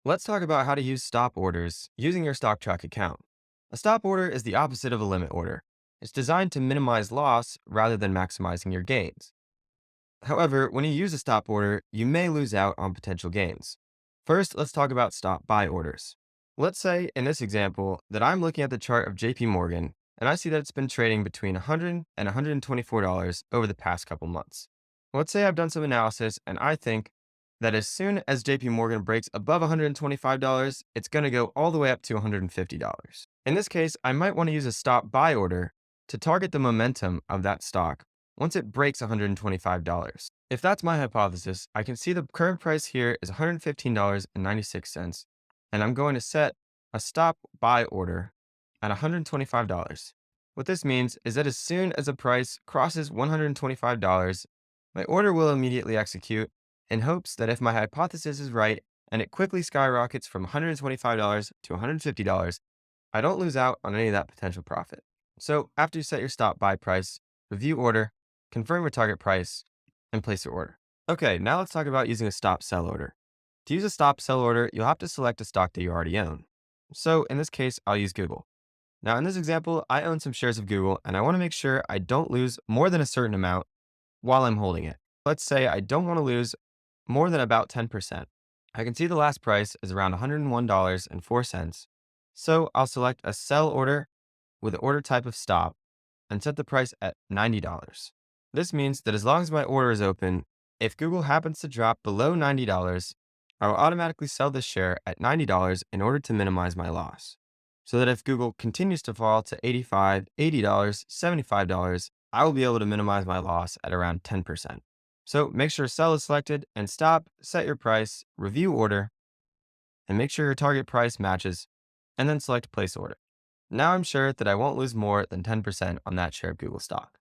Let's talk about how to use stop orders using your Stock-Trak account. A stop order is the opposite of a limit order. It's designed to minimize loss rather than maximizing your gains. However, when you use a stop order, you may lose out on potential gains. First, let's talk about stop buy orders. Let's say in this example that I'm looking at the chart of JP Morgan and I see that it's been trading between $100 and $124 over the past couple months. Let's say I've done some analysis and I think that as soon as JP Morgan breaks above $125, it's going to go all the way up to $150. In this case, I might want to use a stop buy order to target the momentum of that stock once it breaks $125. If that's my hypothesis, I can see the current price here is $115.96, and I'm going to set a stop buy order at $125. What this means is that as soon as the price crosses $125, my order will immediately execute in hopes that if my hypothesis is right and it quickly skyrockets from $125 to $150, I don't lose out on any of that potential profit. So after you set your stop buy price, review order, confirm your target price, and place your order. Okay, now let's talk about using a stop sell order. To use a stop sell order, you'll have to select a stock that you already own. So in this case, I'll use Google. Now in this example, I own some shares of Google and I want to make sure I don't lose more than a certain amount while I'm holding it. Let's say I don't want to lose more than about 10%. I can see the last price is around $101.04. So I'll select a sell order with the order type of stop and set the price at $90. This means that as long as my order is open, if Google happens to drop below $90, I will automatically sell this share at $90 in order to minimize my loss. So that if Google continues to fall to $85, $80, $75, I will be able to minimize my loss at around 10%. So make sure sell is selected and stop, set your price, review order, and make sure your target price matches, and then select place order. Now I'm sure that I won't lose more than 10% on that share of Google stock.